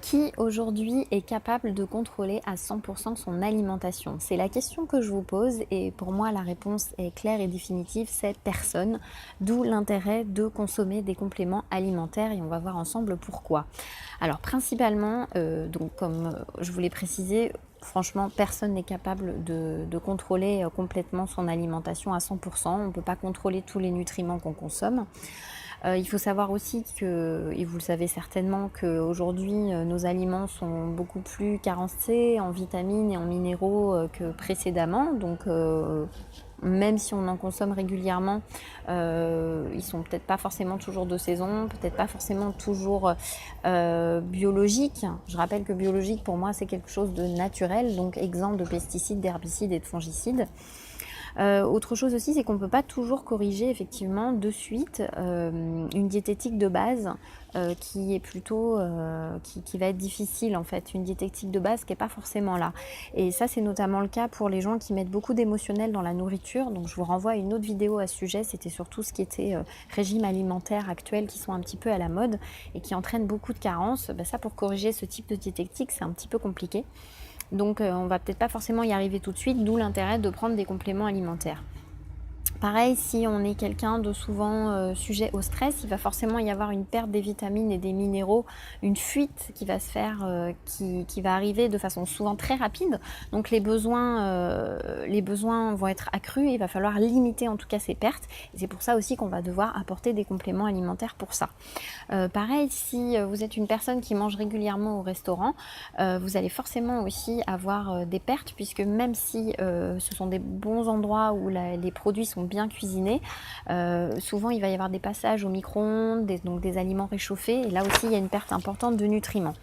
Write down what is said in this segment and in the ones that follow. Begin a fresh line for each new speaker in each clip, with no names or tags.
Qui aujourd'hui est capable de contrôler à 100% son alimentation? C'est la question que je vous pose et pour moi la réponse est claire et définitive, c'est personne. D'où l'intérêt de consommer des compléments alimentaires et on va voir ensemble pourquoi. Alors principalement, donc comme je vous l'ai précisé, franchement personne n'est capable de contrôler complètement son alimentation à 100%. On ne peut pas contrôler tous les nutriments qu'on consomme. Il faut savoir aussi que, et vous le savez certainement, qu'aujourd'hui nos aliments sont beaucoup plus carencés en vitamines et en minéraux que précédemment. Donc même si on en consomme régulièrement, ils sont peut-être pas forcément toujours de saison, peut-être pas forcément toujours biologiques. Je rappelle que biologique pour moi c'est quelque chose de naturel, donc exempt de pesticides, d'herbicides et de fongicides. Autre chose aussi, c'est qu'on ne peut pas toujours corriger effectivement de suite une diététique de base qui est plutôt qui va être difficile en fait, une diététique de base qui n'est pas forcément là. Et ça c'est notamment le cas pour les gens qui mettent beaucoup d'émotionnel dans la nourriture. Donc je vous renvoie à une autre vidéo à ce sujet, c'était sur tout ce qui était régime alimentaire actuel qui sont un petit peu à la mode et qui entraînent beaucoup de carences. Ça pour corriger ce type de diététique c'est un petit peu compliqué. Donc on va peut-être pas forcément y arriver tout de suite, d'où l'intérêt de prendre des compléments alimentaires. Pareil, si on est quelqu'un de souvent sujet au stress, il va forcément y avoir une perte des vitamines et des minéraux, une fuite qui va se faire, qui va arriver de façon souvent très rapide. Donc les besoins vont être accrus et il va falloir limiter en tout cas ces pertes. Et c'est pour ça aussi qu'on va devoir apporter des compléments alimentaires pour ça. Pareil, si vous êtes une personne qui mange régulièrement au restaurant, vous allez forcément aussi avoir des pertes puisque même si ce sont des bons endroits où les produits sont bien cuisinés, souvent il va y avoir des passages au micro-ondes, donc des aliments réchauffés et là aussi il y a une perte importante de nutriments.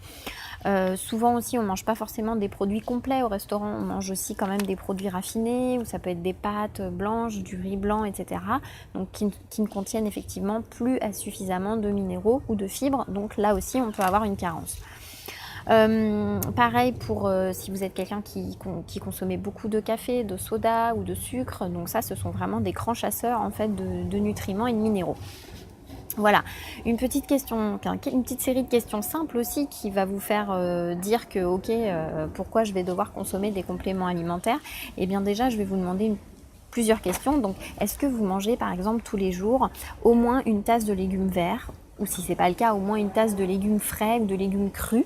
Souvent aussi on ne mange pas forcément des produits complets au restaurant, on mange aussi quand même des produits raffinés où ça peut être des pâtes blanches, du riz blanc, etc. Donc qui ne contiennent effectivement plus suffisamment de minéraux ou de fibres, donc là aussi on peut avoir une carence. Pareil pour si vous êtes quelqu'un qui consommait beaucoup de café, de soda ou de sucre, donc ça ce sont vraiment des grands chasseurs en fait de nutriments et de minéraux. Voilà, une petite série de questions simples aussi qui va vous faire dire que ok, pourquoi je vais devoir consommer des compléments alimentaires. Et bien déjà je vais vous demander plusieurs questions. Donc est-ce que vous mangez par exemple tous les jours au moins une tasse de légumes verts, ou si c'est pas le cas, au moins une tasse de légumes frais ou de légumes crus,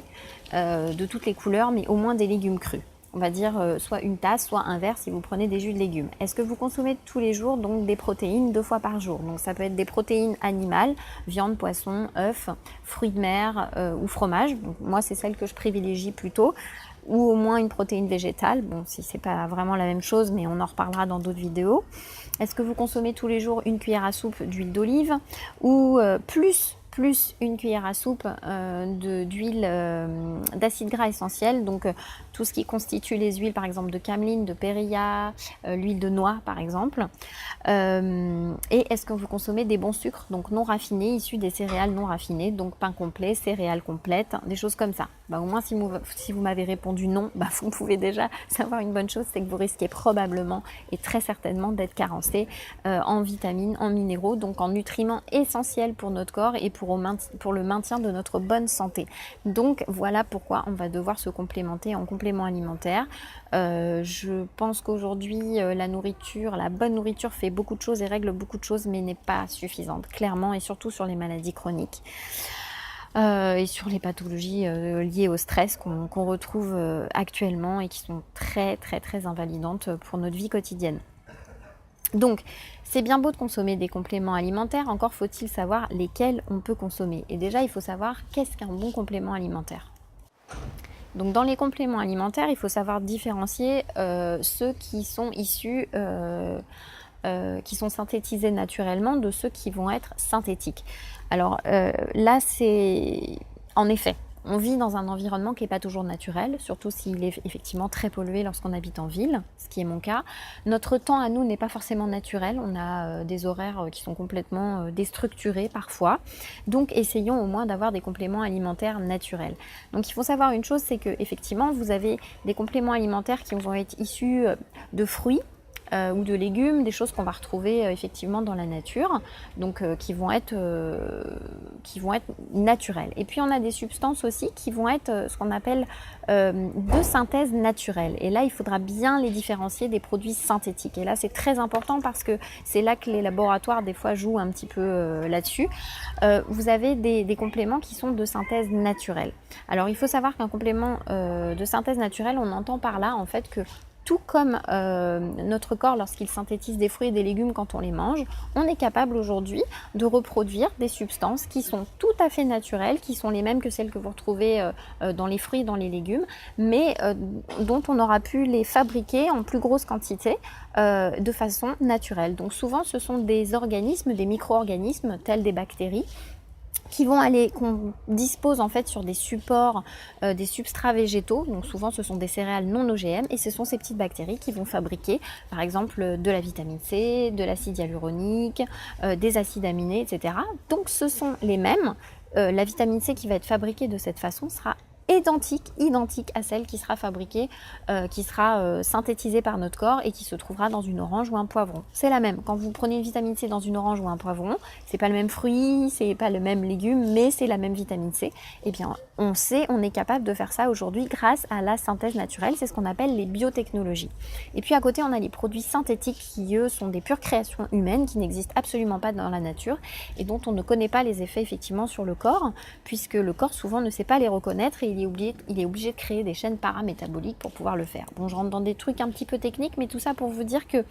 de toutes les couleurs, mais au moins des légumes crus. On va dire soit une tasse, soit un verre si vous prenez des jus de légumes. Est-ce que vous consommez tous les jours donc des protéines 2 fois par jour? Donc ça peut être des protéines animales, viande, poisson, œufs, fruits de mer ou fromage. Donc, moi c'est celle que je privilégie plutôt. Ou au moins une protéine végétale. Bon, si c'est pas vraiment la même chose, mais on en reparlera dans d'autres vidéos. Est-ce que vous consommez tous les jours une cuillère à soupe d'huile d'olive ou plus une cuillère à soupe d'huile d'acide gras essentiel, donc tout ce qui constitue les huiles par exemple de cameline, de périlla, l'huile de noix par exemple. Et est-ce que vous consommez des bons sucres, donc non raffinés, issus des céréales non raffinées, donc pain complet, céréales complètes, des choses comme ça. Au moins si vous m'avez répondu non, vous pouvez déjà savoir une bonne chose, c'est que vous risquez probablement et très certainement d'être carencé en vitamines, en minéraux, donc en nutriments essentiels pour notre corps et pour le maintien de notre bonne santé. Donc voilà pourquoi on va devoir se complémenter en complément alimentaire. Je pense qu'aujourd'hui la bonne nourriture fait beaucoup de choses et règle beaucoup de choses, mais n'est pas suffisante, clairement, et surtout sur les maladies chroniques. Et sur les pathologies liées au stress qu'on retrouve actuellement et qui sont très très très invalidantes pour notre vie quotidienne. Donc, c'est bien beau de consommer des compléments alimentaires, encore faut-il savoir lesquels on peut consommer. Et déjà, il faut savoir qu'est-ce qu'un bon complément alimentaire. Donc, dans les compléments alimentaires, il faut savoir différencier ceux qui sont issus, qui sont synthétisés naturellement de ceux qui vont être synthétiques. Alors là, c'est en effet, on vit dans un environnement qui n'est pas toujours naturel, surtout s'il est effectivement très pollué lorsqu'on habite en ville, ce qui est mon cas. Notre temps à nous n'est pas forcément naturel, on a des horaires qui sont complètement déstructurés parfois. Donc essayons au moins d'avoir des compléments alimentaires naturels. Donc il faut savoir une chose, c'est que effectivement vous avez des compléments alimentaires qui vont être issus de fruits, ou de légumes, des choses qu'on va retrouver effectivement dans la nature, donc qui vont être naturelles. Et puis on a des substances aussi qui vont être ce qu'on appelle de synthèse naturelle. Et là, il faudra bien les différencier des produits synthétiques. Et là, c'est très important parce que c'est là que les laboratoires, des fois, jouent un petit peu là-dessus. Vous avez des compléments qui sont de synthèse naturelle. Alors, il faut savoir qu'un complément de synthèse naturelle, on entend par là, en fait, que tout comme notre corps lorsqu'il synthétise des fruits et des légumes quand on les mange, on est capable aujourd'hui de reproduire des substances qui sont tout à fait naturelles, qui sont les mêmes que celles que vous retrouvez dans les fruits et dans les légumes, mais dont on aura pu les fabriquer en plus grosse quantité de façon naturelle. Donc souvent ce sont des organismes, des micro-organismes tels des bactéries, qu'on dispose en fait sur des supports, des substrats végétaux, donc souvent ce sont des céréales non OGM, et ce sont ces petites bactéries qui vont fabriquer par exemple de la vitamine C, de l'acide hyaluronique, des acides aminés, etc. Donc ce sont les mêmes. La vitamine C qui va être fabriquée de cette façon sera identique à celle qui sera fabriquée, qui sera synthétisée par notre corps et qui se trouvera dans une orange ou un poivron. C'est la même. Quand vous prenez une vitamine C dans une orange ou un poivron, c'est pas le même fruit, c'est pas le même légume, mais c'est la même vitamine C. Eh bien, on est capable de faire ça aujourd'hui grâce à la synthèse naturelle. C'est ce qu'on appelle les biotechnologies. Et puis à côté, on a les produits synthétiques qui, eux, sont des pures créations humaines, qui n'existent absolument pas dans la nature et dont on ne connaît pas les effets effectivement sur le corps, puisque le corps souvent ne sait pas les reconnaître et il est obligé de créer des chaînes paramétaboliques pour pouvoir le faire. Bon, je rentre dans des trucs un petit peu techniques, mais tout ça pour vous dire que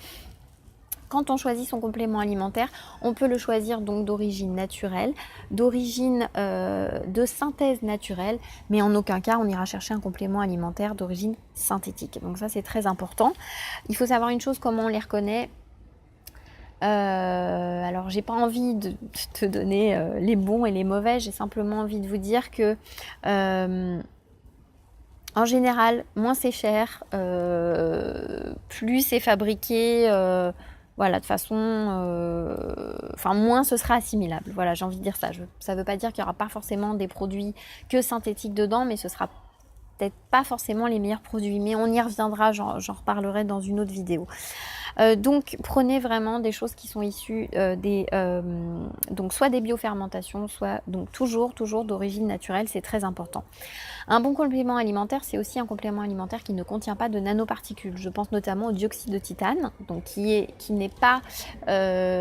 quand on choisit son complément alimentaire, on peut le choisir donc d'origine naturelle, d'origine de synthèse naturelle, mais en aucun cas on ira chercher un complément alimentaire d'origine synthétique. Donc ça c'est très important. Il faut savoir une chose, comment on les reconnaît. Alors j'ai pas envie de te donner les bons et les mauvais, j'ai simplement envie de vous dire que en général, moins c'est cher, plus c'est fabriqué, voilà, de façon, moins ce sera assimilable. Voilà, j'ai envie de dire ça. Ça veut pas dire qu'il y aura pas forcément des produits que synthétiques dedans, mais ce sera peut-être pas forcément les meilleurs produits. Mais on y reviendra, j'en reparlerai dans une autre vidéo. Donc prenez vraiment des choses qui sont issues donc soit des biofermentations, soit donc toujours d'origine naturelle, c'est très important. Un bon complément alimentaire, c'est aussi un complément alimentaire qui ne contient pas de nanoparticules. Je pense notamment au dioxyde de titane, donc qui n'est pas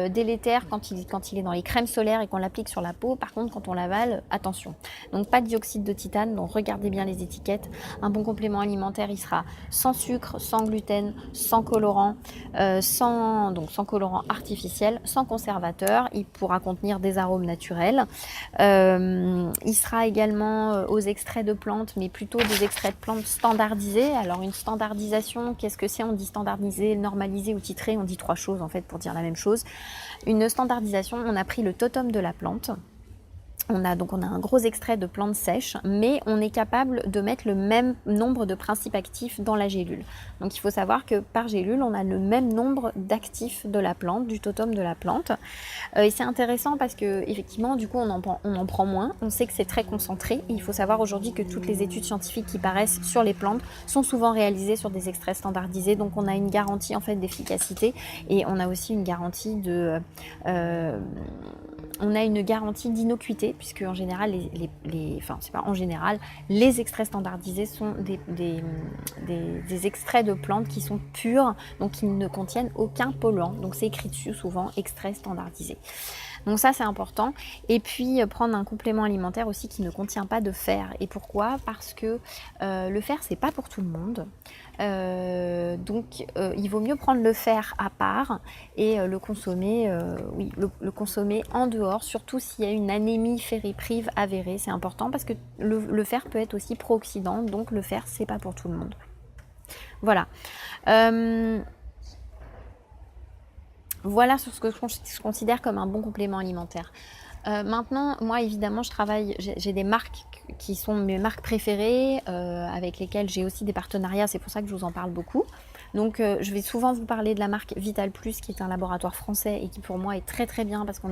délétère quand il est dans les crèmes solaires et qu'on l'applique sur la peau. Par contre, quand on l'avale, attention. Donc pas de dioxyde de titane, donc regardez bien les étiquettes. Un bon complément alimentaire, il sera sans sucre, sans gluten, sans colorant, sans colorant artificiel, sans conservateur. Il pourra contenir des arômes naturels. Il sera également aux extraits de plantes, mais plutôt des extraits de plantes standardisés. Alors une standardisation, qu'est-ce que c'est? On dit standardisé, normalisé ou titré, on dit trois choses en fait pour dire la même chose. Une standardisation, on a pris le totem de la plante. On a un gros extrait de plantes sèches, mais on est capable de mettre le même nombre de principes actifs dans la gélule. Donc il faut savoir que par gélule, on a le même nombre d'actifs de la plante, du totem de la plante. Et c'est intéressant parce que effectivement, du coup, on en prend moins. On sait que c'est très concentré. Et il faut savoir aujourd'hui que toutes les études scientifiques qui paraissent sur les plantes sont souvent réalisées sur des extraits standardisés. Donc on a une garantie en fait d'efficacité et on a aussi une garantie d'innocuité, puisque en général, les extraits standardisés sont des extraits de plantes qui sont purs, donc qui ne contiennent aucun polluant. Donc c'est écrit dessus souvent, extrait standardisé. Donc ça c'est important. Et puis prendre un complément alimentaire aussi qui ne contient pas de fer. Et pourquoi? Parce que le fer c'est pas pour tout le monde. Donc il vaut mieux prendre le fer à part et le consommer le consommer en dehors, surtout s'il y a une anémie ferriprive avérée. C'est important parce que le fer peut être aussi pro-oxydant, donc le fer c'est pas pour tout le monde. Voilà. Voilà sur ce que je considère comme un bon complément alimentaire. Maintenant, moi évidemment, j'ai des marques qui sont mes marques préférées, avec lesquelles j'ai aussi des partenariats, c'est pour ça que je vous en parle beaucoup. Donc je vais souvent vous parler de la marque Vital Plus, qui est un laboratoire français et qui pour moi est très très bien, parce qu'on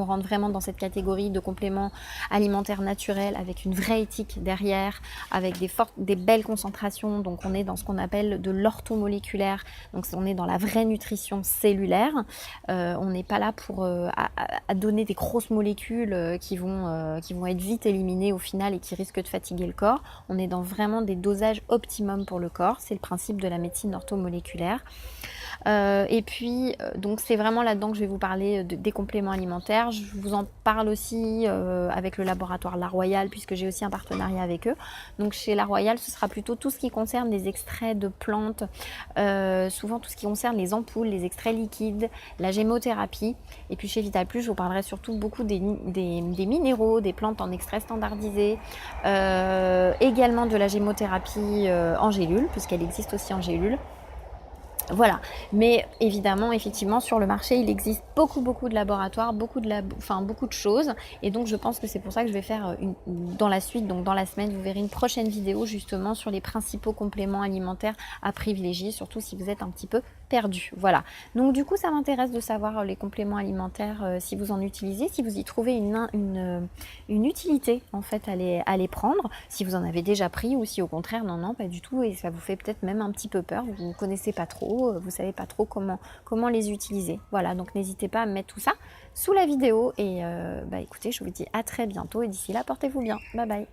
rentre vraiment dans cette catégorie de compléments alimentaires naturels avec une vraie éthique derrière, avec des belles concentrations. Donc on est dans ce qu'on appelle de l'orthomoléculaire, donc on est dans la vraie nutrition cellulaire. On n'est pas là pour à donner des grosses molécules qui vont être vite éliminées au final et qui risquent de fatiguer le corps. On est dans vraiment des dosages optimum pour le corps. C'est le principe de la médecine orthomoléculaire. Et puis, donc c'est vraiment là-dedans que je vais vous parler des compléments alimentaires. Je vous en parle aussi avec le laboratoire La Royale, puisque j'ai aussi un partenariat avec eux. Donc chez La Royale, ce sera plutôt tout ce qui concerne les extraits de plantes, souvent tout ce qui concerne les ampoules, les extraits liquides, la gémothérapie. Et puis chez Vital Plus, je vous parlerai surtout beaucoup des minéraux, des plantes en extrait standardisé, également de la gémothérapie en gélule, puisqu'elle existe aussi en gélule. Voilà, mais évidemment, effectivement, sur le marché, il existe beaucoup de laboratoires, beaucoup de choses, et donc je pense que c'est pour ça que je vais faire dans la suite, donc dans la semaine, vous verrez une prochaine vidéo justement sur les principaux compléments alimentaires à privilégier, surtout si vous êtes un petit peu perdu. Voilà, donc du coup, ça m'intéresse de savoir les compléments alimentaires, si vous en utilisez, si vous y trouvez une utilité en fait à les prendre, si vous en avez déjà pris ou si au contraire, non, pas du tout, et ça vous fait peut-être même un petit peu peur, vous ne connaissez pas trop, vous savez pas trop comment les utiliser. Voilà, donc n'hésitez pas à mettre tout ça sous la vidéo et écoutez, je vous dis à très bientôt et d'ici là, portez-vous bien. Bye bye.